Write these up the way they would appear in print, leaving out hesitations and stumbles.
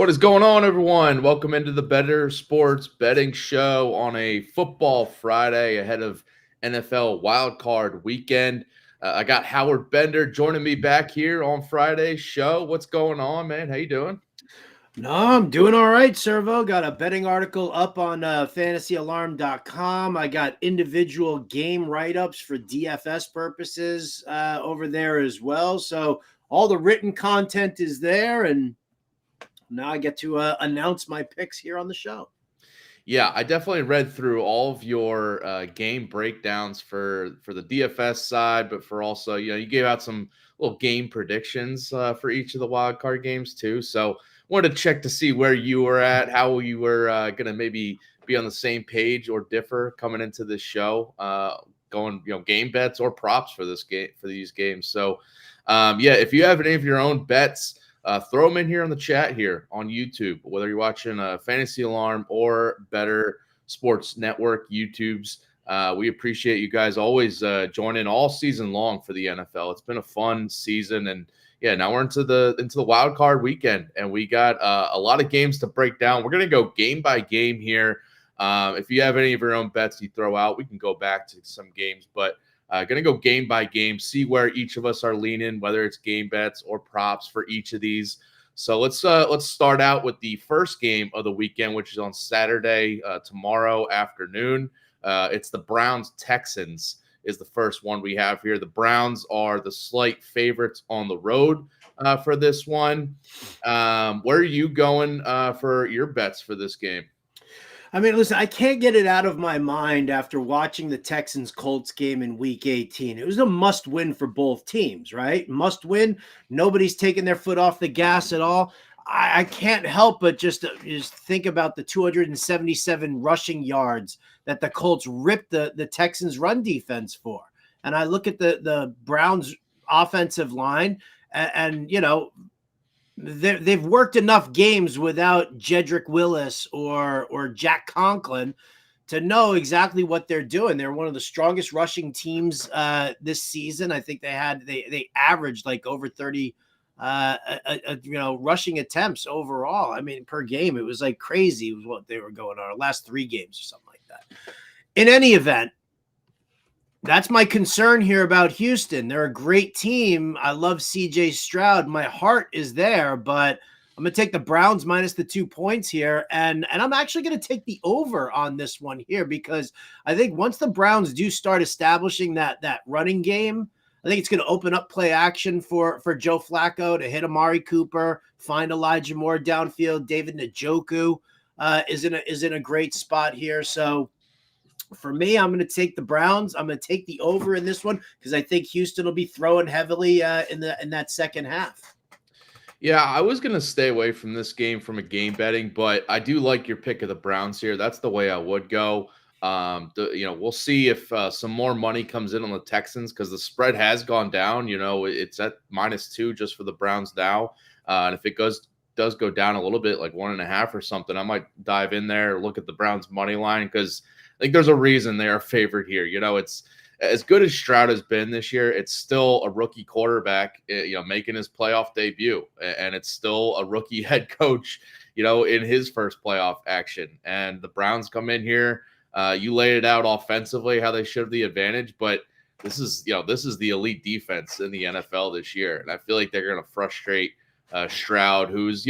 What is going on, everyone? Welcome into the Bettor Sports Betting Show on a football Friday ahead of NFL wildcard weekend. I got Howard Bender joining me back here on Friday's show. What's going on, man? How you doing? No, I'm doing all right, Servo. Got a betting article up on fantasyalarm.com. I got individual game write-ups for DFS purposes over there as well. So all the written content is there, and now I get to announce my picks here on the show. Yeah, I definitely read through all of your game breakdowns for the DFS side, but for also, you gave out some little game predictions for each of the wild card games too. So wanted to check to see where you were at, how you were going to maybe be on the same page or differ coming into this show, going game bets or props for this game for these games. So yeah, if you have any of your own bets. Throw them in here in the chat here on YouTube, whether you're watching Fantasy Alarm or Bettor Sports Network YouTubes. We appreciate you guys always joining all season long for the NFL. It's been a fun season, and yeah, now we're into the wild card weekend, and we got a lot of games to break down. We're gonna go game by game here. If you have any of your own bets you throw out, we can go back to some games, but. Going to go game by game, see where each of us are leaning, whether it's game bets or props for each of these. So let's start out with the first game of the weekend, which is on Saturday, tomorrow afternoon. It's the Browns-Texans is the first one we have here. The Browns are the slight favorites on the road for this one. Where are you going for your bets for this game? I mean, listen, I can't get it out of my mind after watching the Texans-Colts game in Week 18. It was a must-win for both teams, right? Must-win. Nobody's taking their foot off the gas at all. I can't help but just think about the 277 rushing yards that the Colts ripped the Texans' run defense for. And I look at the Browns' offensive line, and they've worked enough games without Jedrick Willis or Jack Conklin to know exactly what they're doing. They're one of the strongest rushing teams this season. I think they averaged like over 30 rushing attempts overall. I mean, per game, it was like crazy was what they were going on last 3 games or something like that. In any event, that's my concern here about Houston. They're a great team. I love CJ Stroud. My heart is there, but I'm going to take the Browns minus the 2 points here. And I'm actually going to take the over on this one here because I think once the Browns do start establishing that running game, I think it's going to open up play action for Joe Flacco to hit Amari Cooper, find Elijah Moore downfield. David Njoku is in a great spot here. So for me, I'm going to take the Browns. I'm going to take the over in this one because I think Houston will be throwing heavily in that second half. Yeah, I was going to stay away from this game from a game betting, but I do like your pick of the Browns here. That's the way I would go. We'll see if some more money comes in on the Texans because the spread has gone down. It's at -2 just for the Browns now. And if it does go down a little bit, like 1.5 or something, I might dive in there, look at the Browns money line because I think there's a reason they are favored here. It's as good as Stroud has been this year. It's still a rookie quarterback, making his playoff debut, and it's still a rookie head coach, in his first playoff action. And the Browns come in here. You laid it out offensively how they should have the advantage, but this is the elite defense in the NFL this year, and I feel like they're going to frustrate Stroud, who's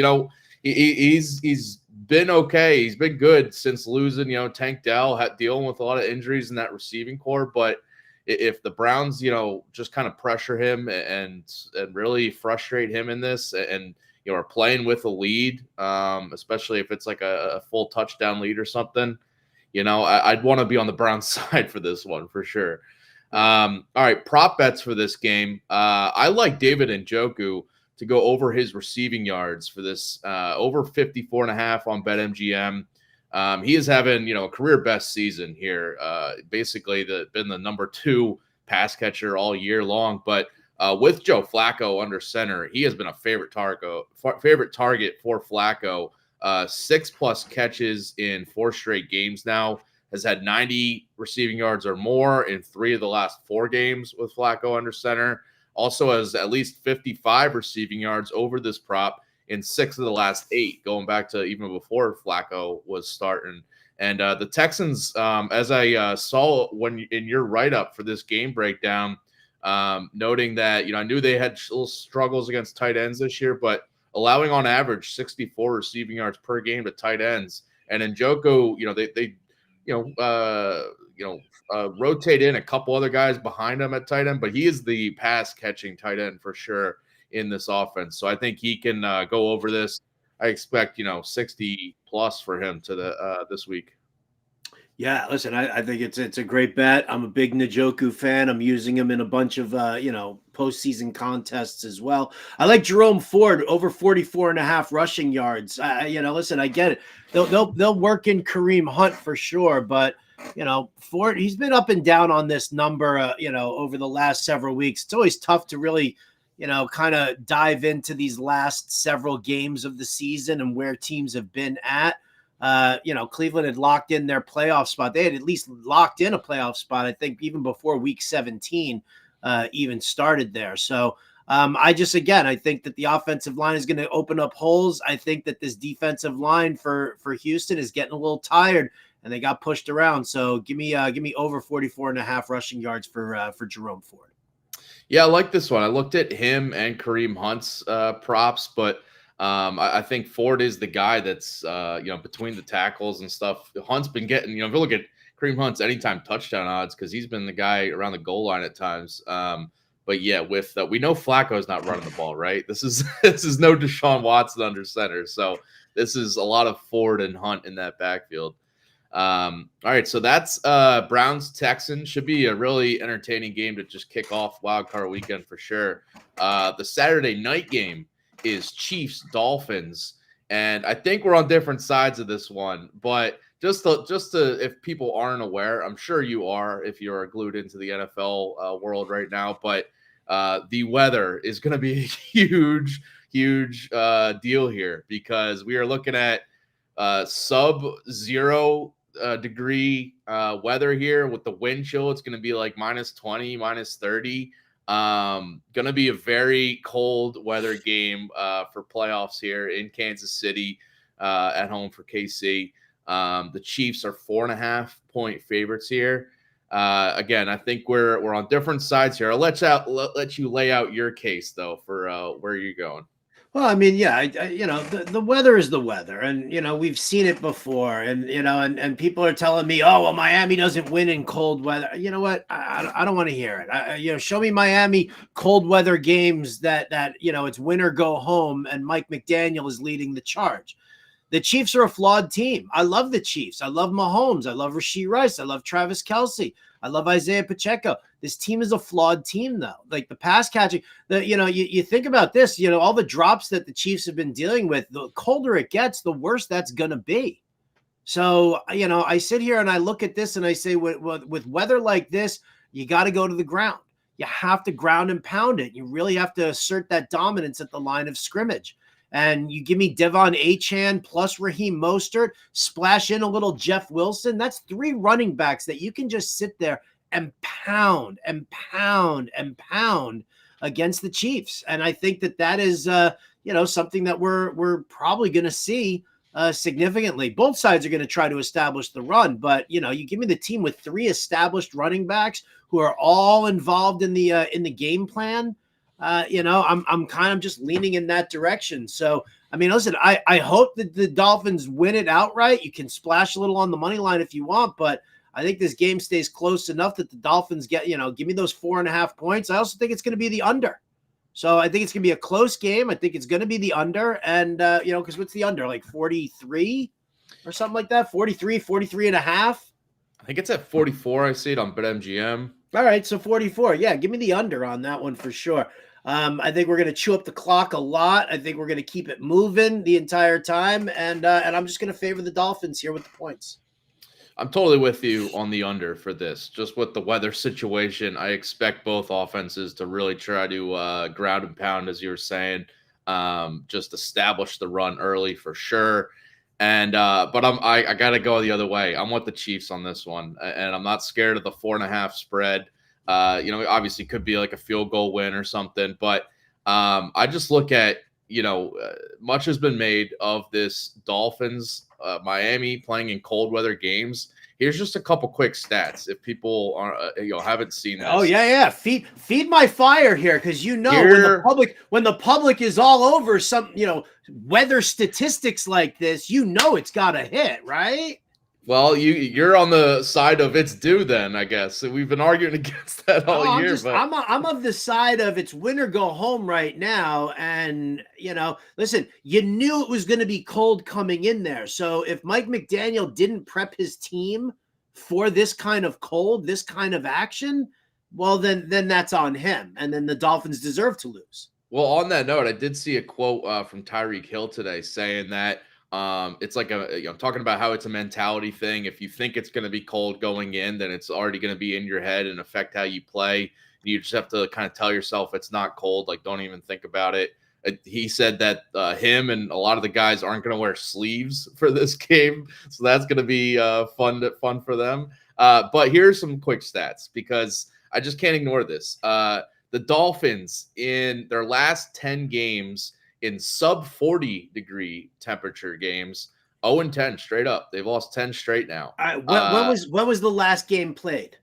he's been okay. He's been good since losing, Tank Dell, dealing with a lot of injuries in that receiving core. But if the Browns, just kind of pressure him and really frustrate him in this and, are playing with a lead, especially if it's like a full touchdown lead or something, I'd want to be on the Browns side for this one for sure. All right, prop bets for this game. I like David Njoku to go over his receiving yards for this, over 54.5 on BetMGM. He is having, a career best season here. Basically, been the number 2 pass catcher all year long. But with Joe Flacco under center, he has been a favorite target for Flacco. 6+ catches in 4 straight games now. Has had 90 receiving yards or more in 3 of the last 4 games with Flacco under center. Also has at least 55 receiving yards over this prop in 6 of the last 8, going back to even before Flacco was starting. And the Texans, as I saw when in your write-up for this game breakdown, noting that, I knew they had little struggles against tight ends this year, but allowing on average 64 receiving yards per game to tight ends. And Njoku, they rotate in a couple other guys behind him at tight end, but he is the pass catching tight end for sure in this offense. So I think he can go over this. I expect 60 plus for him to this week. Yeah, listen, I think it's a great bet. I'm a big Njoku fan. I'm using him in a bunch of postseason contests as well. I like Jerome Ford over 44.5 rushing yards. Listen, I get it. They'll work in Kareem Hunt for sure, but Ford, he's been up and down on this number over the last several weeks. It's always tough to really kind of dive into these last several games of the season and where teams have been at. Cleveland had locked in their playoff spot. They had at least locked in a playoff spot, I think, even before week 17 even started there. So I think that the offensive line is going to open up holes. I think that this defensive line for Houston is getting a little tired and they got pushed around. So give me over 44.5 rushing yards for Jerome Ford. Yeah, I like this one. I looked at him and Kareem Hunt's props, but I think Ford is the guy that's, between the tackles and stuff. Hunt's been getting, if you look at Kareem Hunt's anytime touchdown odds, because he's been the guy around the goal line at times. But yeah, with we know Flacco's not running the ball, right? This is no Deshaun Watson under center. So this is a lot of Ford and Hunt in that backfield. All right, so that's Browns Texans. Should be a really entertaining game to just kick off Wild Card Weekend for sure. The Saturday night game is Chiefs Dolphins, and I think we're on different sides of this one, but just to if people aren't aware, I'm sure you are if you're glued into the NFL world right now, but the weather is going to be a huge deal here because we are looking at sub-zero degree weather here with the wind chill. It's going to be like minus 20, minus 30. Going to be a very cold weather game for playoffs here in Kansas City at home for KC. The Chiefs are 4.5-point favorites here. Again, I think we're on different sides here. I'll let you lay out your case though for where you're going. Well, I mean, yeah, the weather is the weather, and we've seen it before, and and people are telling me, oh, well, Miami doesn't win in cold weather. You know what? I don't want to hear it. Show me Miami cold weather games that it's win or go home, and Mike McDaniel is leading the charge. The Chiefs are a flawed team. I love the Chiefs. I love Mahomes. I love Rashee Rice. I love Travis Kelce. I love Isaiah Pacheco. This team is a flawed team, though. Like the pass catching, you think about this, all the drops that the Chiefs have been dealing with, the colder it gets, the worse that's going to be. So, I sit here and I look at this and I say, with weather like this, you got to go to the ground. You have to ground and pound it. You really have to assert that dominance at the line of scrimmage. And you give me Devon Achane plus Raheem Mostert, splash in a little Jeff Wilson. That's 3 running backs that you can just sit there and pound and pound and pound against the Chiefs. And I think that is, something that we're probably going to see significantly. Both sides are going to try to establish the run, but you give me the team with 3 established running backs who are all involved in the game plan. I'm kind of just leaning in that direction. So, I mean, listen, I hope that the Dolphins win it outright. You can splash a little on the money line if you want, but I think this game stays close enough that the Dolphins get, give me those 4.5 points. I also think it's going to be the under. So I think it's going to be a close game. I think it's going to be the under. And, because what's the under? Like 43 or something like that? 43 and a half? I think it's at 44. I see it on BetMGM. All right. So 44. Yeah. Give me the under on that one for sure. I think we're going to chew up the clock a lot. I think we're going to keep it moving the entire time. And I'm just going to favor the Dolphins here with the points. I'm totally with you on the under for this. Just with the weather situation, I expect both offenses to really try to ground and pound, as you were saying, just establish the run early for sure. And but I got to go the other way. I'm with the Chiefs on this one, and I'm not scared of the 4.5 spread. Obviously could be like a field goal win or something, but I just look at much has been made of this Dolphins Miami playing in cold weather games. Here's just a couple quick stats if people are haven't seen this. Oh yeah. Feed my fire here, because when the public is all over some weather statistics like this, it's got to hit, right? Well, you're on the side of it's due then, I guess. So we've been arguing against that all year. I'm of the side of it's win or go home right now. And, listen, you knew it was going to be cold coming in there. So if Mike McDaniel didn't prep his team for this kind of cold, this kind of action, well, then that's on him. And then the Dolphins deserve to lose. Well, on that note, I did see a quote from Tyreek Hill today saying that it's like talking about how it's a mentality thing. If you think it's going to be cold going in, then it's already going to be in your head and affect how you play. You just have to kind of tell yourself it's not cold. Like, don't even think about it. He said that him and a lot of the guys aren't going to wear sleeves for this game. So that's going to be fun for them. But here's some quick stats, because I just can't ignore this. The Dolphins, in their last 10 games, in sub 40 degree temperature games, 0-10 straight up. They've lost 10 straight now. When was the last game played?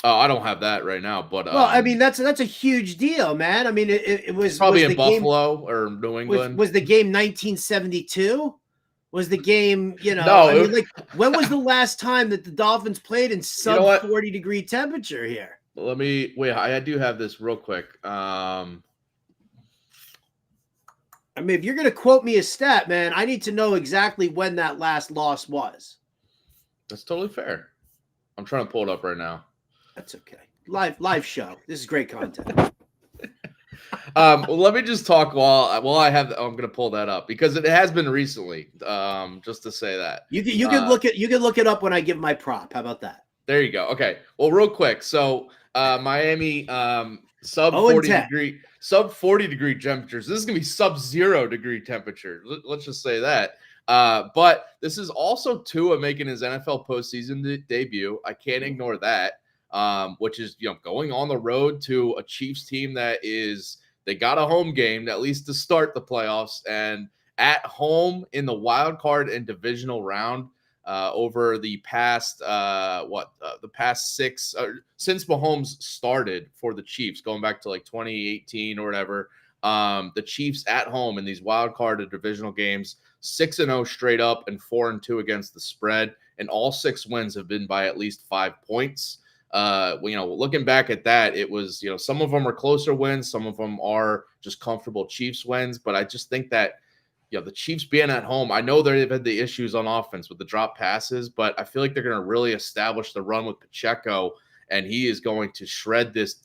Oh, I don't have that right now, but well, I mean that's a huge deal, man. I mean it was probably in Buffalo or New England. Was the game 1972? Was the game No? When was the last time that the Dolphins played in sub 40 degree temperature here? Let me wait. I do have this real quick. I mean, if you're going to quote me a stat, man, I need to know exactly when that last loss was. That's totally fair. I'm trying to pull it up right now. That's okay. Live show. This is great content. Well, let me just talk while I have. I'm going to pull that up because it has been recently. Just to say that you can look it up when I give my prop. How about that? There you go. Okay. Well, real quick. So Miami sub 40 degree temperatures. This is gonna be sub 0 degree temperature. Let's just say that. But this is also Tua making his NFL postseason debut. I can't ignore that. Which is going on the road to a Chiefs team they got a home game at least to start the playoffs, and at home in the wild card and divisional round. Over the past the past 6 since Mahomes started for the Chiefs, going back to like 2018 or whatever. The Chiefs at home in these wild card and divisional games, 6-0 straight up and 4-2 against the spread, and all 6 wins have been by at least 5 points. Looking back at that, it was some of them are closer wins, some of them are just comfortable Chiefs wins, but I just think that the Chiefs being at home, I know they've had the issues on offense with the drop passes, but I feel like they're going to really establish the run with Pacheco, and he is going to shred this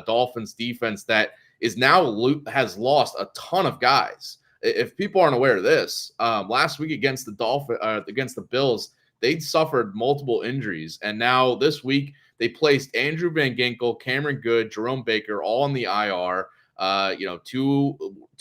Dolphins defense that is now has lost a ton of guys. If people aren't aware of this, last week against the Bills, they'd suffered multiple injuries, and now this week they placed Andrew Van Ginkel, Cameron Good, Jerome Baker all on the IR. Two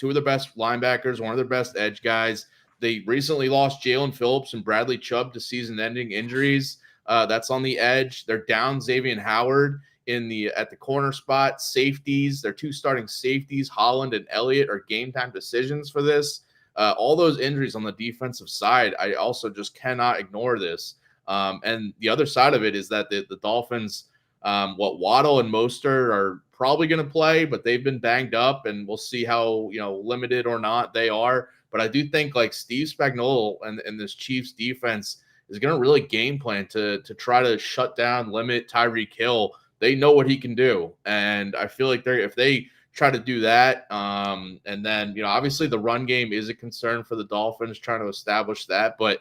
of the best linebackers, one of their best edge guys. They recently lost Jalen Phillips and Bradley Chubb to season-ending injuries. That's on the edge. They're down Xavier Howard at the corner spot. Safeties, their 2 starting safeties, Holland and Elliott, are game-time decisions for this. All those injuries on the defensive side, I also just cannot ignore this. And the other side of it is that the Dolphins, Waddle and Mostert are probably going to play, but they've been banged up, and we'll see how limited or not they are. But I do think like Steve Spagnuolo and this Chiefs defense is going to really game plan to try to shut down, limit Tyreek Hill. They know what he can do, and I feel like if they try to do that, and then obviously the run game is a concern for the Dolphins, trying to establish that. But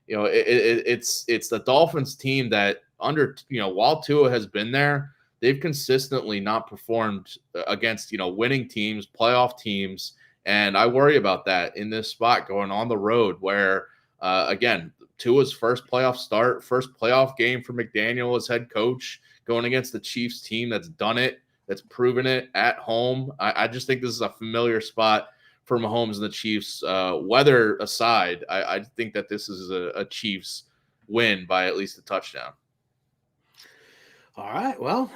it's the Dolphins team that while Tua has been there, they've consistently not performed against, winning teams, playoff teams. And I worry about that in this spot going on the road where, again, Tua's first playoff game for McDaniel as head coach, going against the Chiefs team that's done it, that's proven it at home. I just think this is a familiar spot for Mahomes and the Chiefs. Weather aside, I think that this is a Chiefs win by at least a touchdown. All right. Well,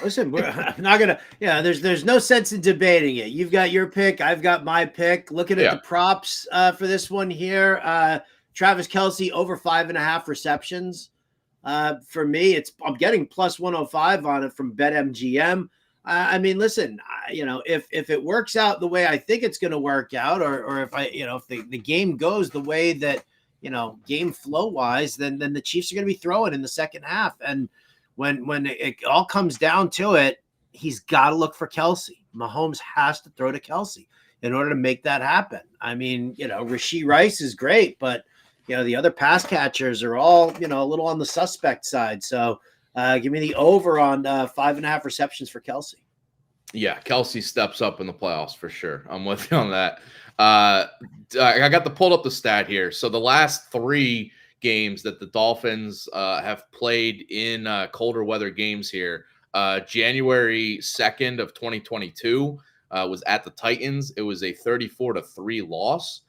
listen, I'm not gonna. Yeah, there's no sense in debating it. You've got your pick. I've got my pick. Looking at Yeah. the props for this one here, Travis Kelce over 5.5 receptions. For me, I'm getting plus 105 on it from BetMGM. I mean, listen, if it works out the way I think it's going to work out, or if if the game goes the way that game flow wise, then the Chiefs are going to be throwing in the second half, and when it all comes down to it, he's got to look for Kelce. Mahomes has to throw to Kelce in order to make that happen. I mean, Rashee Rice is great, but the other pass catchers are all, a little on the suspect side. So give me the over on 5.5 receptions for Kelce. Yeah, Kelce steps up in the playoffs for sure. I'm with you on that. I got to pull up the stat here. So the last 3 games that the Dolphins have played in colder weather games here, January 2nd of 2022 was at the Titans. It was a 34-3 loss.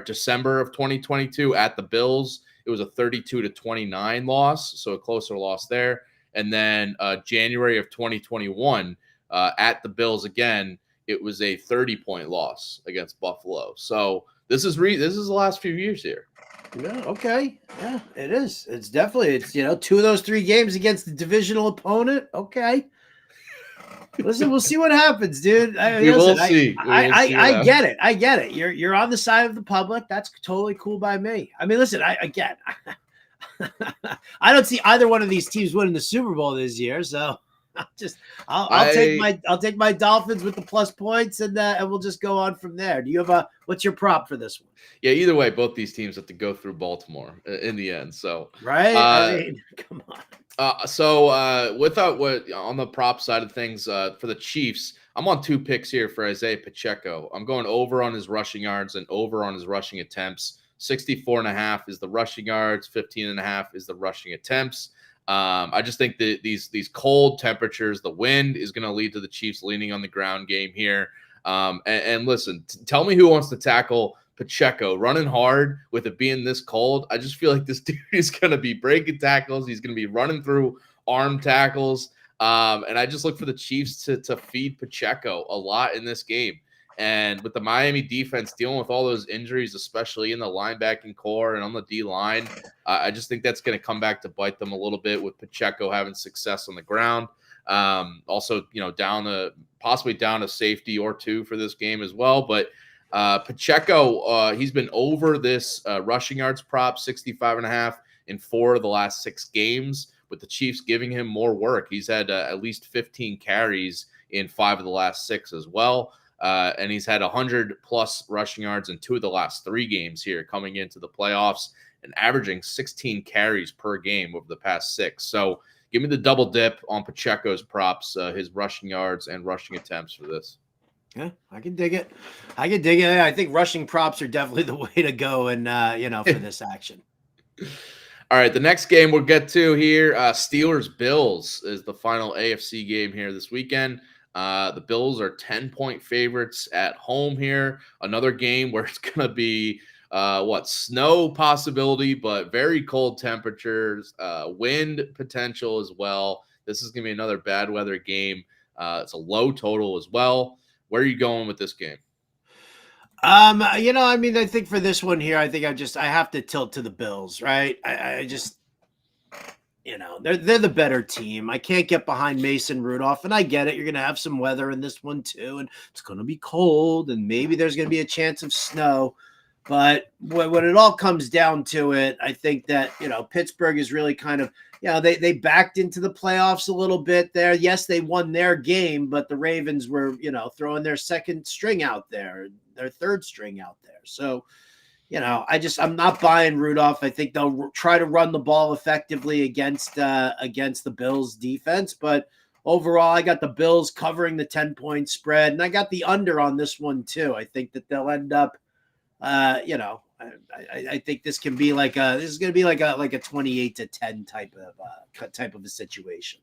December of 2022 at the Bills, it was a 32-29 loss, so a closer loss there. And then January of 2021 at the Bills again, it was a 30-point loss against Buffalo. So this is the last few years here. Yeah, okay. Yeah, it is. It's definitely 2 of those 3 games against the divisional opponent. Okay. Listen, we'll see what happens, dude. We will see. I get it. I get it. You're on the side of the public. That's totally cool by me. I mean, listen, I don't see either one of these teams winning the Super Bowl this year, so I'll take my Dolphins with the plus points, and we'll just go on from there. Do you have what's your prop for this one? Yeah, either way, both these teams have to go through Baltimore in the end. So right, I mean, come on. Without what on the prop side of things for the Chiefs, I'm on 2 picks here for Isaiah Pacheco. I'm going over on his rushing yards and over on his rushing attempts. 64.5 is the rushing yards, 15.5 is the rushing attempts. I just think that these cold temperatures, the wind is going to lead to the Chiefs leaning on the ground game here. And listen, tell me who wants to tackle Pacheco running hard with it being this cold. I just feel like this dude is going to be breaking tackles. He's going to be running through arm tackles. And I just look for the Chiefs to feed Pacheco a lot in this game. And with the Miami defense dealing with all those injuries, especially in the linebacking core and on the D line, I just think that's going to come back to bite them a little bit with Pacheco having success on the ground. Also, possibly down a safety or 2 for this game as well. But Pacheco, he's been over this rushing yards prop, 65.5 in 4 of the last 6 games, with the Chiefs giving him more work. He's had at least 15 carries in 5 of the last 6 as well. And he's had 100+ rushing yards in 2 of the last 3 games here coming into the playoffs and averaging 16 carries per game over the past 6. So give me the double dip on Pacheco's props, his rushing yards and rushing attempts for this. Yeah, I can dig it. I think rushing props are definitely the way to go, and for this action. All right, the next game we'll get to here, Steelers-Bills is the final AFC game here this weekend. The Bills are 10-point favorites at home here. Another game where it's going to be snow possibility, but very cold temperatures, wind potential as well. This is going to be another bad weather game. It's a low total as well. Where are you going with this game? I think for this one here, I think I have to tilt to the Bills, right? I just, they're the better team. I can't get behind Mason Rudolph, and I get it. You're going to have some weather in this one too, and it's going to be cold, and maybe there's going to be a chance of snow. But when it all comes down to it, I think that, Pittsburgh is really kind of, they backed into the playoffs a little bit there. Yes, they won their game, but the Ravens were, throwing their second string out there, their third string out there. So, I'm not buying Rudolph. I think they'll try to run the ball effectively against the Bills defense. But overall, I got the Bills covering the 10-point spread, and I got the under on this one too. I think that they'll end up, I think this can be this is going to be like a 28-10 type of a situation.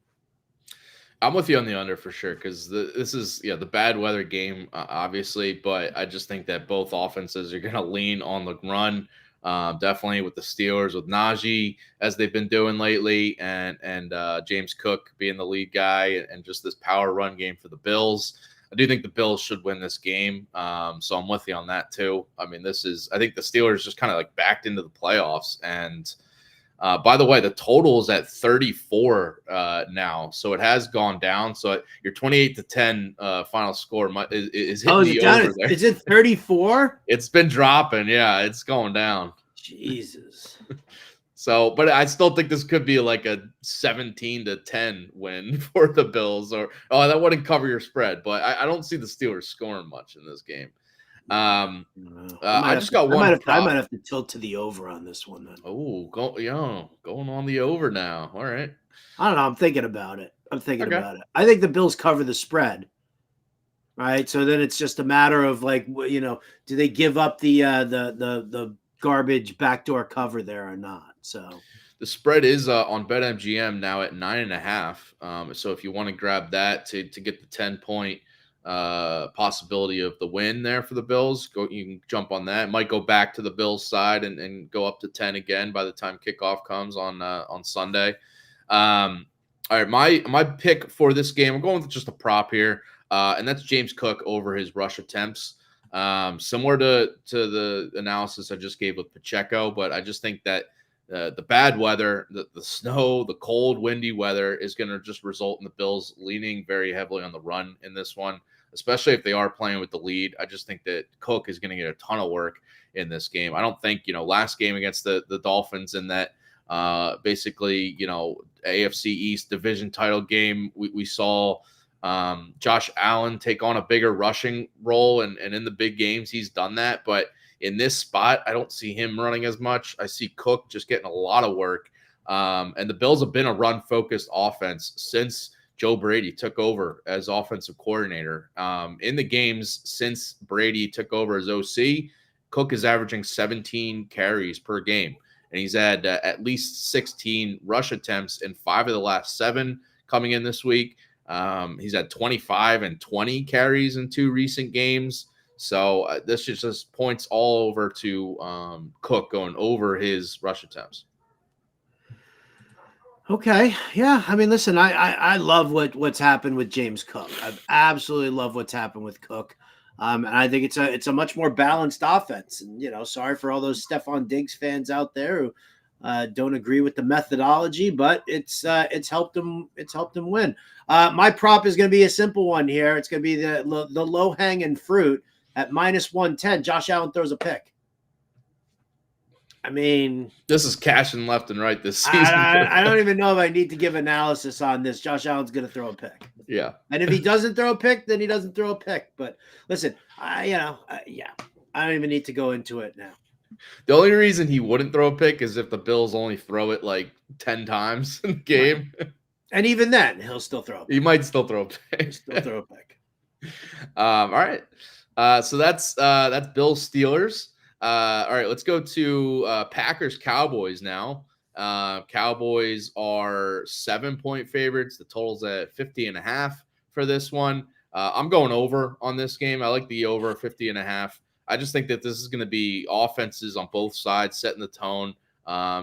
I'm with you on the under for sure, because this is the bad weather game, obviously, but I just think that both offenses are going to lean on the run. Definitely with the Steelers, with Najee, as they've been doing lately, and James Cook being the lead guy, and just this power run game for the Bills. I do think the Bills should win this game. So I'm with you on that too. I mean, I think the Steelers just kind of like backed into the playoffs. And by the way, the total is at 34 now. So it has gone down. So your 28-10 final score is hitting the over there. Is it 34? It's been dropping. Yeah, it's going down. Jesus. So, but I still think this could be like a 17-10 win for the Bills, that wouldn't cover your spread. But I don't see the Steelers scoring much in this game. I just got one. I might have to tilt to the over on this one then. Oh, going on the over now. All right. I don't know. I'm thinking about it. I think the Bills cover the spread. Right. So then it's just a matter of like, do they give up the garbage backdoor cover there or not? So the spread is on BetMGM now at 9.5. So if you want to grab that to get the 10-point possibility of the win there for the Bills, you can jump on that. It might go back to the Bills side and go up to 10 again by the time kickoff comes on Sunday. All right, my pick for this game, I'm going with just a prop here, and that's James Cook over his rush attempts. Similar to the analysis I just gave with Pacheco, but I just think that the bad weather, the snow, the cold, windy weather is going to just result in the Bills leaning very heavily on the run in this one, especially if they are playing with the lead. I just think that Cook is going to get a ton of work in this game. I don't think, last game against the Dolphins in that basically, AFC East division title game, we saw Josh Allen take on a bigger rushing role, and in the big games, he's done that. But in this spot, I don't see him running as much. I see Cook just getting a lot of work. And the Bills have been a run-focused offense since Joe Brady took over as offensive coordinator. In the games since Brady took over as OC, Cook is averaging 17 carries per game. And he's had at least 16 rush attempts in 5 of the last 7 coming in this week. He's had 25 and 20 carries in 2 recent games. So this just points all over to Cook going over his rush attempts. Okay. Yeah. I mean, listen, I love what's happened with James Cook. I absolutely love what's happened with Cook. And I think it's a much more balanced offense. And, sorry for all those Stephon Diggs fans out there who don't agree with the methodology, but it's helped them win. My prop is going to be a simple one here. It's going to be the low hanging fruit at -110. Josh Allen throws a pick. I mean, this is cashing left and right this season. I don't even know if I need to give analysis on this. Josh Allen's going to throw a pick. Yeah. And if he doesn't throw a pick, then he doesn't throw a pick. But listen, I don't even need to go into it now. The only reason he wouldn't throw a pick is if the Bills only throw it like 10 times in the game. Right. And even then, he'll still throw a pick. He might still throw a pick. He'll still throw a pick. All right. So that's Bills Steelers. All right, let's go to Packers Cowboys now. Cowboys are 7-point favorites. The total's at 50.5 for this one. I'm going over on this game. I like the over 50.5. I just think that this is going to be offenses on both sides setting the tone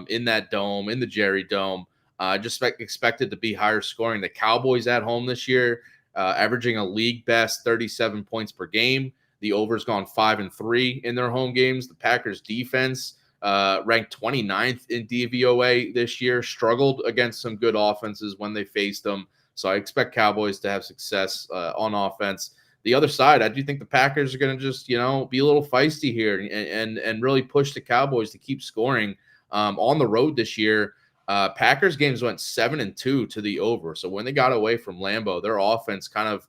in that dome, in the Jerry Dome. I just expect it to be higher scoring. The Cowboys at home this year, averaging a league best 37 points per game. The over's gone 5-3 in their home games. The Packers defense ranked 29th in DVOA this year, struggled against some good offenses when they faced them. So I expect Cowboys to have success on offense. The other side, I do think the Packers are going to just, be a little feisty here and really push the Cowboys to keep scoring on the road this year. Packers games went 7-2 to the over. So when they got away from Lambeau, their offense kind of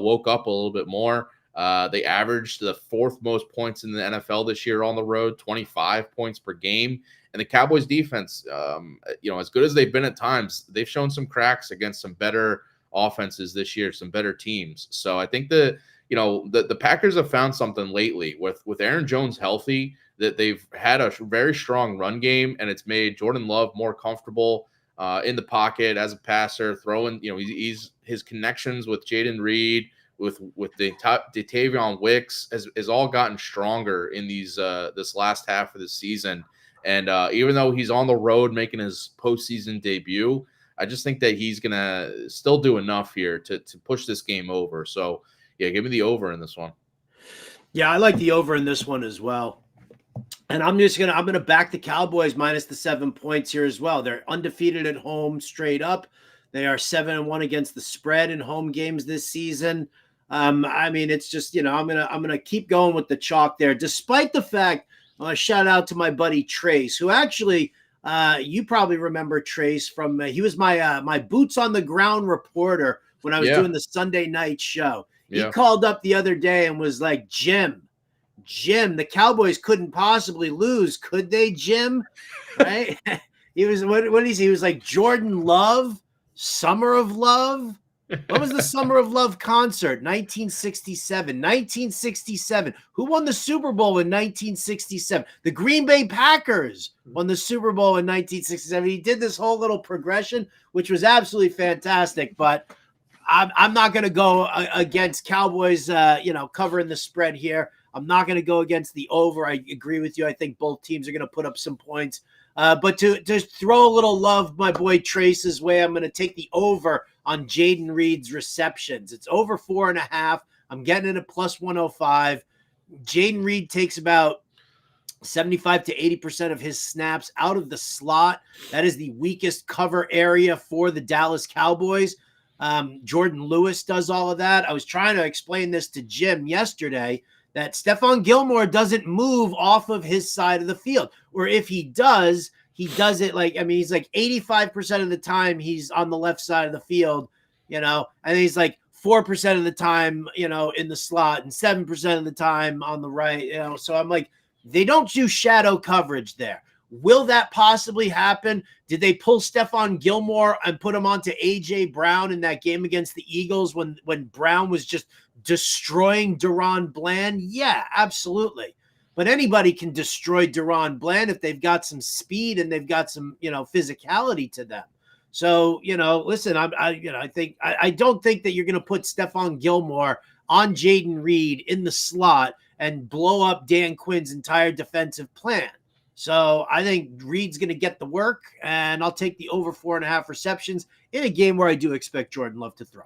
woke up a little bit more. They averaged the 4th most points in the NFL this year on the road, 25 points per game. And the Cowboys defense, as good as they've been at times, they've shown some cracks against some better offenses this year, some better teams. So I think the Packers have found something lately with Aaron Jones healthy, that they've had a very strong run game, and it's made Jordan Love more comfortable in the pocket as a passer, throwing, his connections with Jaden Reed, with Datavion Wicks has all gotten stronger in these this last half of the season. And even though he's on the road making his postseason debut, I just think that he's gonna still do enough here to push this game over. So yeah, give me the over in this one. Yeah, I like the over in this one as well. And I'm gonna back the Cowboys minus the 7 points here as well. They're undefeated at home straight up. They are 7-1 against the spread in home games this season. I mean, it's just, I'm gonna keep going with the chalk there, despite the fact. Shout out to my buddy Trace, who actually you probably remember Trace from he was my boots on the ground reporter when I was doing the Sunday night show. He called up the other day and was like, Jim, the Cowboys couldn't possibly lose, could they, Jim? Right? He was what did he say? He was like Jordan Love, Summer of Love. What was the Summer of Love concert? 1967. 1967. Who won the Super Bowl in 1967? The Green Bay Packers won the Super Bowl in 1967. He did this whole little progression, which was absolutely fantastic. But I'm not going to go against Cowboys, covering the spread here. I'm not going to go against the over. I agree with you. I think both teams are going to put up some points. But to throw a little love my boy Trace's way, I'm going to take the over on Jaden Reed's receptions. It's over 4.5. I'm getting it at plus 105. Jaden Reed takes about 75 to 80% of his snaps out of the slot. That is the weakest cover area for the Dallas Cowboys. Jordan Lewis does all of that. I was trying to explain this to Jim yesterday, that Stephon Gilmore doesn't move off of his side of the field. Or if he does it he's like 85% of the time he's on the left side of the field, and he's like 4% of the time, in the slot and 7% of the time on the right, So I'm like, they don't do shadow coverage there. Will that possibly happen? Did they pull Stephon Gilmore and put him onto A.J. Brown in that game against the Eagles when Brown was just destroying Deron Bland? Yeah, absolutely. But anybody can destroy Deron Bland if they've got some speed and they've got some, physicality to them. So, listen, I don't think that you're going to put Stephon Gilmore on Jaden Reed in the slot and blow up Dan Quinn's entire defensive plan. So I think Reed's going to get the work, and I'll take the over 4.5 receptions in a game where I do expect Jordan Love to throw.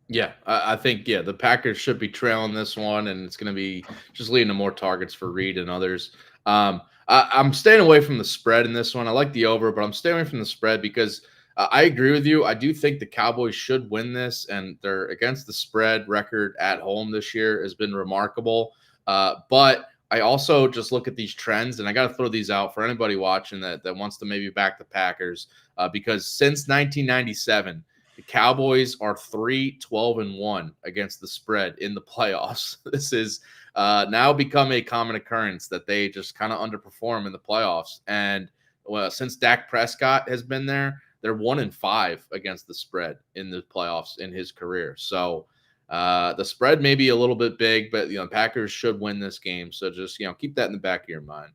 Yeah, I think, the Packers should be trailing this one, and it's going to be just leading to more targets for Reed and others. I'm staying away from the spread in this one. I like the over, but I'm staying away from the spread because I agree with you. I do think the Cowboys should win this, and their against the spread record at home this year has been remarkable. But I also just look at these trends, and I got to throw these out for anybody watching that wants to maybe back the Packers, because since 1997, the Cowboys are 3-12-1 against the spread in the playoffs. This is now become a common occurrence that they just kind of underperform in the playoffs. And since Dak Prescott has been there, they're 1-5 against the spread in the playoffs in his career. So the spread may be a little bit big, but Packers should win this game. So just keep that in the back of your mind.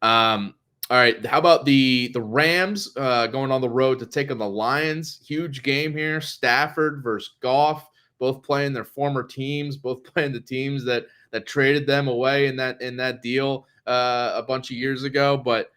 All right, how about the Rams going on the road to take on the Lions? Huge game here. Stafford versus Goff, both playing their former teams, both playing the teams that traded them away in that deal a bunch of years ago. But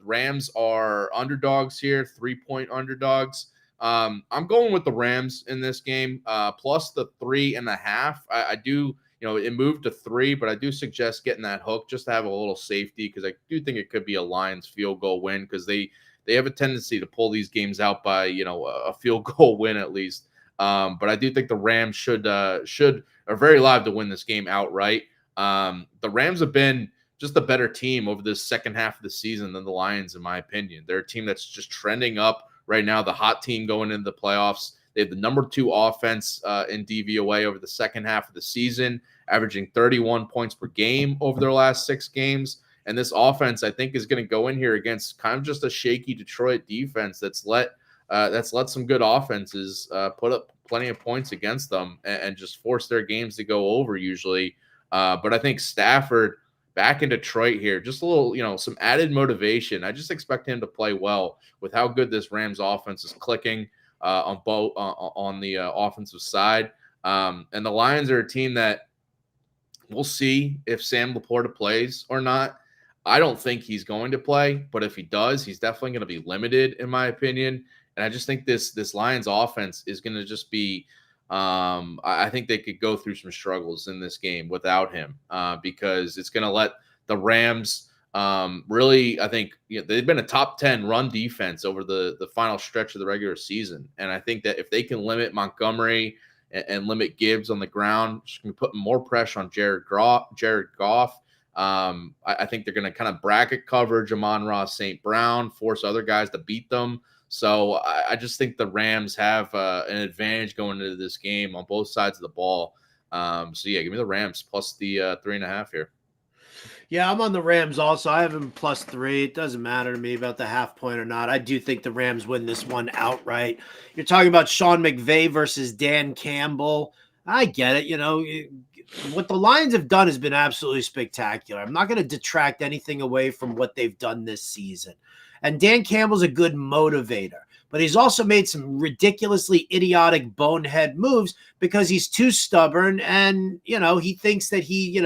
Rams are underdogs here, 3-point underdogs. I'm going with the Rams in this game, plus the 3.5. I do, it moved to 3, but I do suggest getting that hook just to have a little safety, because I do think it could be a Lions field goal win, because they have a tendency to pull these games out by, a field goal win at least. But I do think the Rams are very live to win this game outright. The Rams have been just a better team over this second half of the season than the Lions, in my opinion. They're a team that's just trending up right now, the hot team going into the playoffs. They have the number 2 offense in DVOA over the second half of the season, averaging 31 points per game over their last 6 games. And this offense, I think, is going to go in here against kind of just a shaky Detroit defense that's let some good offenses put up plenty of points against them and just force their games to go over usually. But I think Stafford back in Detroit here, just a little, some added motivation. I just expect him to play well with how good this Rams offense is clicking on the offensive side. And the Lions are a team that we'll see if Sam Laporta plays or not. I don't think he's going to play, but if he does, he's definitely going to be limited, in my opinion. And I just think this Lions offense is going to just be. I think they could go through some struggles in this game without him because it's going to let the Rams really. I think they've been a top 10 run defense over the final stretch of the regular season, and I think that if they can limit Montgomery and limit Gibbs on the ground, just going to put more pressure on Jared Goff. I think they're going to kind of bracket coverage Amon-Ra St. Brown, force other guys to beat them. So I just think the Rams have an advantage going into this game on both sides of the ball. So yeah, give me the Rams plus the 3.5 here. Yeah, I'm on the Rams also. I have them +3. It doesn't matter to me about the half point or not. I do think the Rams win this one outright. You're talking about Sean McVay versus Dan Campbell. I get it. What the Lions have done has been absolutely spectacular. I'm not going to detract anything away from what they've done this season. And Dan Campbell's a good motivator, but he's also made some ridiculously idiotic bonehead moves because he's too stubborn. And, he thinks that he,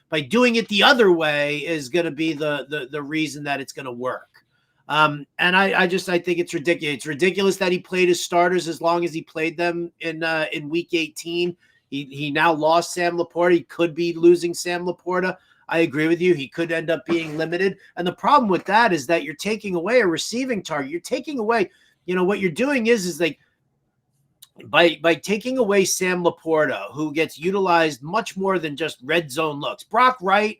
by doing it the other way is going to be the reason that it's going to work. And I think it's ridiculous. It's ridiculous that he played his starters as long as he played them in week 18. He now lost Sam Laporta. He could be losing Sam Laporta. I agree with you. He could end up being limited. And the problem with that is that you're taking away a receiving target. You're taking away, what you're doing is like by taking away Sam Laporta, who gets utilized much more than just red zone looks. Brock Wright,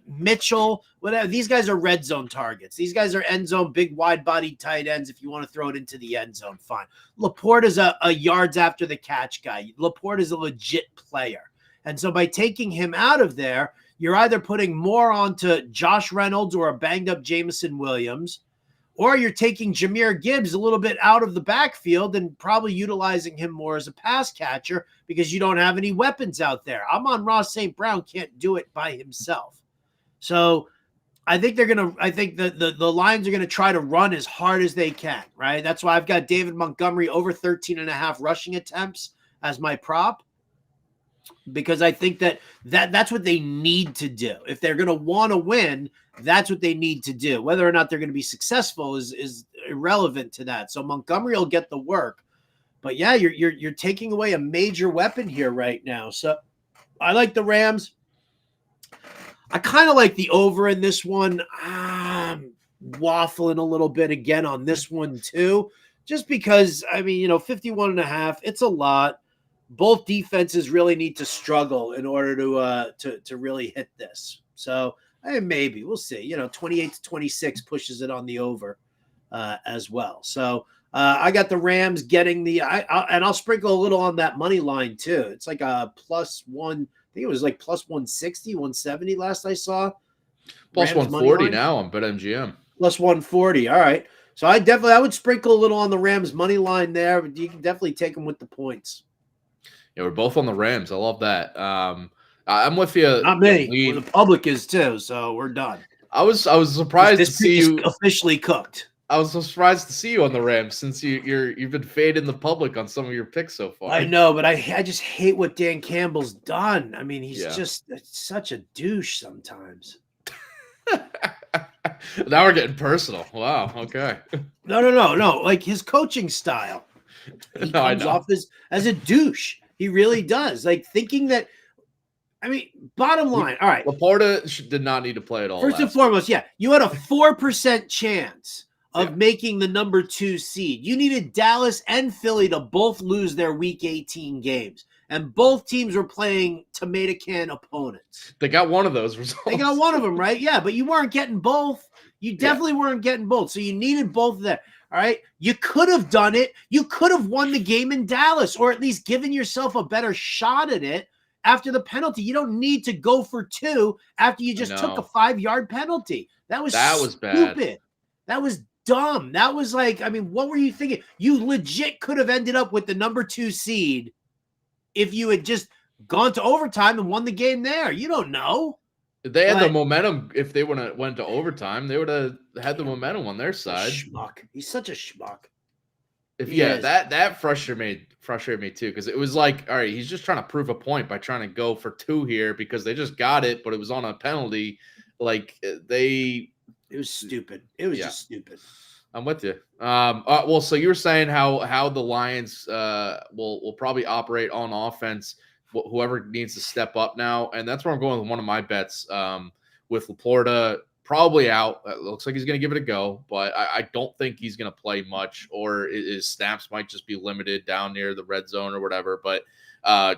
Mitchell, whatever. These guys are red zone targets. These guys are end zone, big wide body tight ends. If you want to throw it into the end zone, fine. Laporta's a yards after the catch guy. Laporta's a legit player. And so by taking him out of there, you're either putting more onto Josh Reynolds or a banged up Jameson Williams, or you're taking Jahmyr Gibbs a little bit out of the backfield and probably utilizing him more as a pass catcher because you don't have any weapons out there. Amon-Ra St. Brown can't do it by himself. So I think the Lions are going to try to run as hard as they can, right? That's why I've got David Montgomery over 13.5 rushing attempts as my prop, because I think that's what they need to do. If they're going to want to win, that's what they need to do. Whether or not they're going to be successful is irrelevant to that. So Montgomery will get the work. But yeah, you're taking away a major weapon here right now. So I like the Rams. I kind of like the over in this one. I'm waffling a little bit again on this one too, just because, 51.5, it's a lot. Both defenses really need to struggle in order to really hit this. So maybe we'll see. 28-26 pushes it on the over as well. So I got the Rams getting and I'll sprinkle a little on that money line too. It's like a +1. I think it was like +160, 170 last I saw. +140 now on BetMGM. +140. All right. So I would sprinkle a little on the Rams money line there, but you can definitely take them with the points. Yeah, we're both on the Rams. I love that. I'm with you. Not me. Well, the public is too, so we're done. I was surprised to see you officially cooked. I was so surprised to see you on the Rams since you've been fading the public on some of your picks so far. I know, but I just hate what Dan Campbell's done. He's just such a douche sometimes. Now we're getting personal. Wow. Okay. No. Like his coaching style. He comes off as a douche. He really does. Like thinking that. Bottom line. All right. Laporta did not need to play at all. First and foremost, you had a 4% chance of making the number 2 seed. You needed Dallas and Philly to both lose their week 18 games. And both teams were playing tomato can opponents. They got one of those results. They got one of them, right? Yeah, but you weren't getting both. You definitely weren't getting both. So you needed both of them. All right. You could have done it. You could have won the game in Dallas, or at least given yourself a better shot at it after the penalty. You don't need to go for 2 after you just took a 5-yard penalty. That was stupid. Bad. That was dumb. That was like, what were you thinking? You legit could have ended up with the number 2 seed if you had just gone to overtime and won the game there. You don't know. They had the momentum. If they went to overtime, they would have had the momentum on their side. Schmuck. He's such a schmuck. That frustrated me too, because it was like, all right, he's just trying to prove a point by trying to go for 2 here because they just got it, but it was on a penalty. Like it was stupid. It was just stupid. I'm with you. Well, so you were saying how the Lions will probably operate on offense, whoever needs to step up now, and that's where I'm going with one of my bets. With Laporta probably out, it looks like he's going to give it a go, but I don't think he's going to play much, or his snaps might just be limited down near the red zone or whatever. But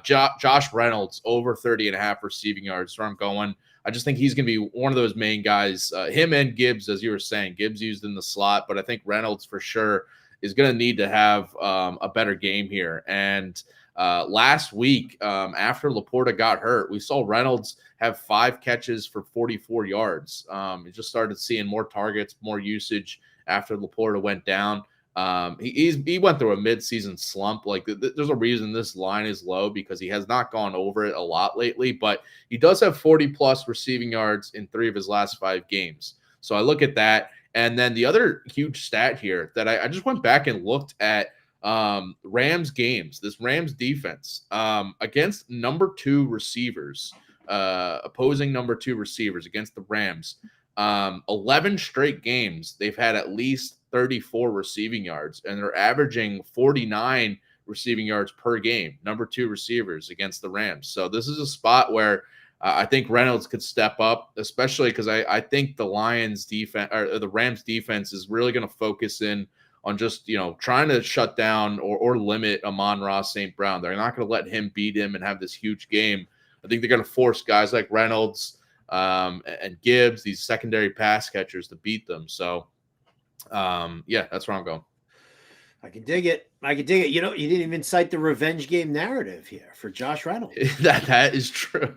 Josh Reynolds over 30.5 receiving yards, where I'm going. I just think he's going to be one of those main guys. Him and Gibbs, as you were saying, Gibbs used in the slot, but I think Reynolds for sure is going to need to have a better game here. And last week, after Laporta got hurt, we saw Reynolds have 5 catches for 44 yards. He just started seeing more targets, more usage after Laporta went down. He went through a midseason slump. Like there's a reason this line is low, because he has not gone over it a lot lately, but he does have 40 plus receiving yards in 3 of his last 5 games. So I look at that. And then the other huge stat here that I just went back and looked at Rams games, this Rams defense against number 2 receivers, opposing number 2 receivers against the Rams. 11 straight games, they've had at least 34 receiving yards, and they're averaging 49 receiving yards per game, number 2 receivers against the Rams. So this is a spot where I think Reynolds could step up, especially because I think the Lions defense, or the Rams defense, is really going to focus in on just, trying to shut down or limit Amon-Ra St. Brown. They're not going to let him beat him and have this huge game. I think they're going to force guys like Reynolds and Gibbs, these secondary pass catchers, to beat them. So, that's where I'm going. I can dig it. You didn't even cite the revenge game narrative here for Josh Reynolds. That is true.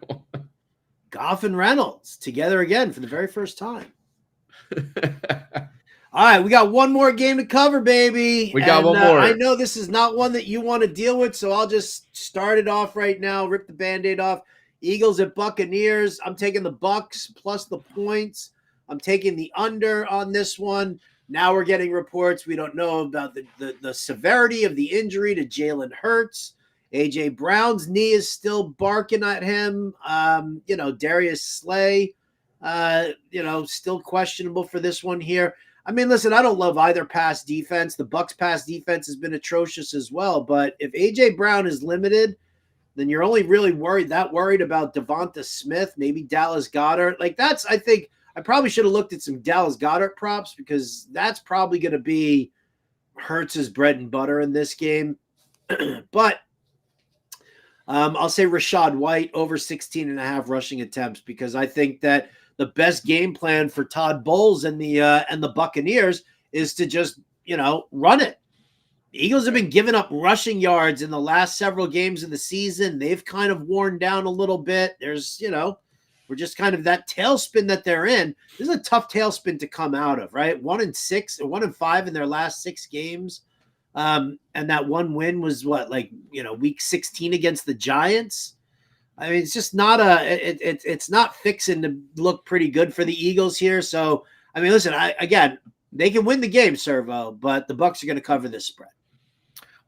Goff and Reynolds together again for the very first time. All right, we got one more game to cover, baby. We got one more. I know this is not one that you want to deal with, so I'll just start it off right now, rip the Band-Aid off. Eagles at Buccaneers. I'm taking the Bucs plus the points. I'm taking the under on this one. Now we're getting reports. We don't know about the severity of the injury to Jalen Hurts. A.J. Brown's knee is still barking at him. Darius Slay, still questionable for this one here. I mean, listen, I don't love either pass defense. The Bucs pass defense has been atrocious as well. But if A.J. Brown is limited, then you're only really worried about Devonta Smith, maybe Dallas Goedert. I think I probably should have looked at some Dallas Goedert props, because that's probably going to be Hurts' bread and butter in this game. But I'll say Rachaad White over 16.5 rushing attempts, because I think that the best game plan for Todd Bowles and the Buccaneers is to just, run it. The Eagles have been giving up rushing yards in the last several games of the season. They've kind of worn down a little bit. There's, we're just kind of that tailspin that they're in. This is a tough tailspin to come out of, right? 1-6 or 1-5 in their last 6 games. And that one win was week 16 against the Giants. I mean, it's just not it's not fixing to look pretty good for the Eagles here. So, I mean, listen, they can win the game, Servo, but the Bucs are going to cover this spread.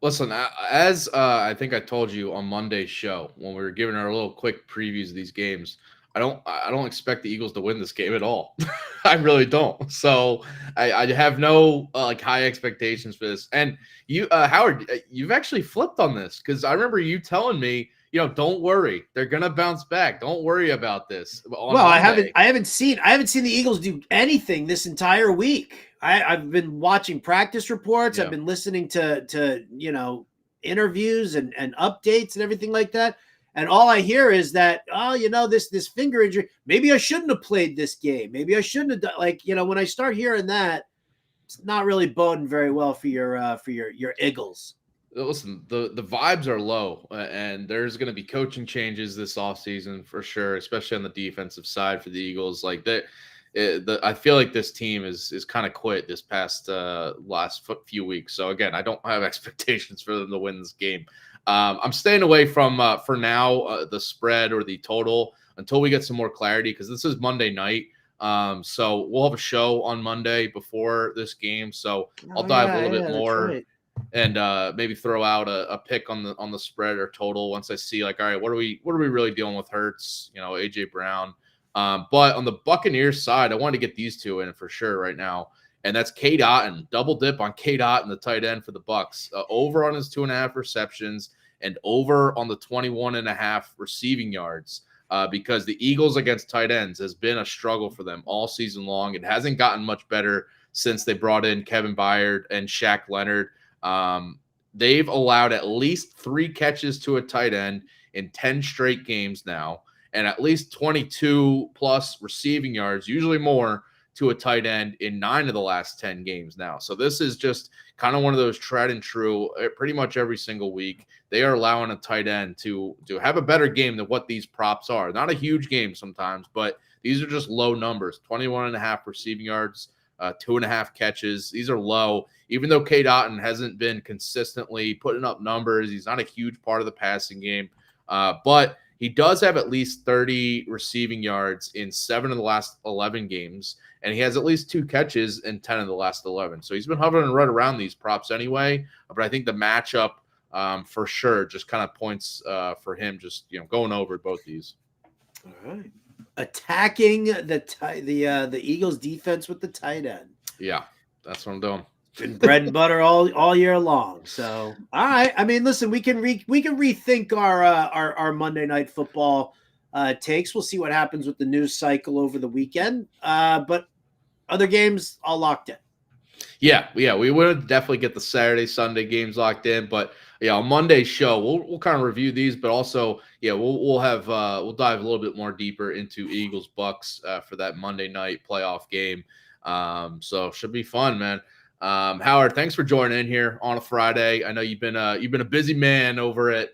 Listen, as I think I told you on Monday's show when we were giving our little quick previews of these games, I don't expect the Eagles to win this game at all. I really don't. So I have no high expectations for this. And you, Howard, you've actually flipped on this, because I remember you telling me, don't worry, they're gonna bounce back. Don't worry about this. Well, Monday. I haven't seen the Eagles do anything this entire week. I've been watching practice reports. Yeah. I've been listening to interviews and updates and everything like that. And all I hear is that, this finger injury, maybe I shouldn't have played this game. Maybe I shouldn't have done, when I start hearing that, it's not really boding very well for your Eagles. Listen, the vibes are low, and there's going to be coaching changes this offseason for sure, especially on the defensive side for the Eagles. I feel like this team is kind of quit this past last few weeks. So again, I don't have expectations for them to win this game. I'm staying away from for now the spread or the total until we get some more clarity, because this is Monday night. So we'll have a show on Monday before this game. So I'll dive a little bit more. Right. and maybe throw out a pick on the spread or total once I see like, all right, what are we really dealing with Hurts, AJ Brown. But on the Buccaneers side, I want to get these two in for sure right now. And that's Cade Otton, double dip on Cade Otton, the tight end for the Bucs, over on his 2.5 receptions and over on the 21.5 receiving yards. Because the Eagles against tight ends has been a struggle for them all season long. It hasn't gotten much better since they brought in Kevin Byard and Shaq Leonard. They've allowed at least 3 catches to a tight end in 10 straight games now, and at least 22 plus receiving yards, usually more, to a tight end in 9 of the last 10 games now. So this is just kind of one of those tried and true pretty much every single week. They are allowing a tight end to have a better game than what these props are. Not a huge game sometimes, but these are just low numbers. 21.5 receiving yards, 2.5 catches. These are low. Even though Cade Otton hasn't been consistently putting up numbers, he's not a huge part of the passing game. But he does have at least 30 receiving yards in 7 of the last 11 games, and he has at least 2 catches in 10 of the last 11. So he's been hovering right around these props anyway. But I think the matchup for sure just kind of points for him just going over both these. All right. Attacking the Eagles defense with the tight end. Yeah, that's what I'm doing. Been bread and butter all year long. So, all right. I mean, listen, we can rethink our Monday Night Football takes. We'll see what happens with the news cycle over the weekend. But other games all locked in. Yeah, we would definitely get the Saturday, Sunday games locked in. But on Monday's show, we'll kind of review these, but also we'll dive a little bit more deeper into Eagles Bucks for that Monday night playoff game. So should be fun, man. Howard, thanks for joining in here on a Friday. I know you've been a busy man over at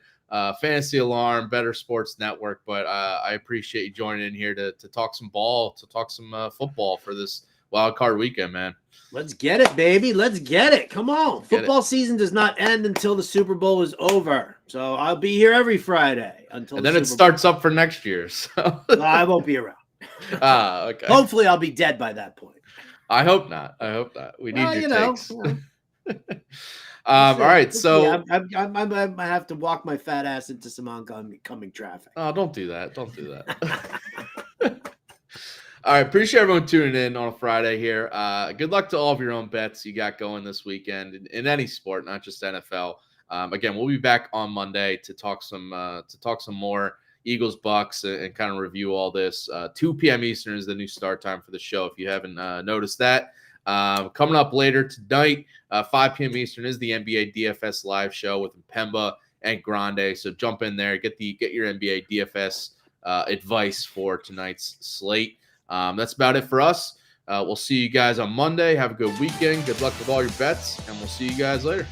Fantasy Alarm, Bettor Sports Network, but I appreciate you joining in here to talk some ball, to talk some football for this wild card weekend, man. Let's get it, baby. Let's get it. Come on. Football season does not end until the Super Bowl is over. So I'll be here every Friday until and then it starts up for next year. So I won't be around. Okay. Hopefully I'll be dead by that point. I hope not. We need your takes. All right. So I might have to walk my fat ass into some oncoming traffic. Oh, don't do that. Don't do that. All right. Appreciate everyone tuning in on a Friday here. Good luck to all of your own bets you got going this weekend in any sport, not just NFL. Again, we'll be back on Monday to talk some more Eagles Bucks and kind of review all this. 2 p.m. Eastern is the new start time for the show, if you haven't noticed that. Coming up later tonight, 5 p.m. Eastern is the NBA DFS live show with Pemba and Grande. So jump in there, get your NBA DFS advice for tonight's slate. That's about it for us. We'll see you guys on Monday. Have a good weekend. Good luck with all your bets, and we'll see you guys later.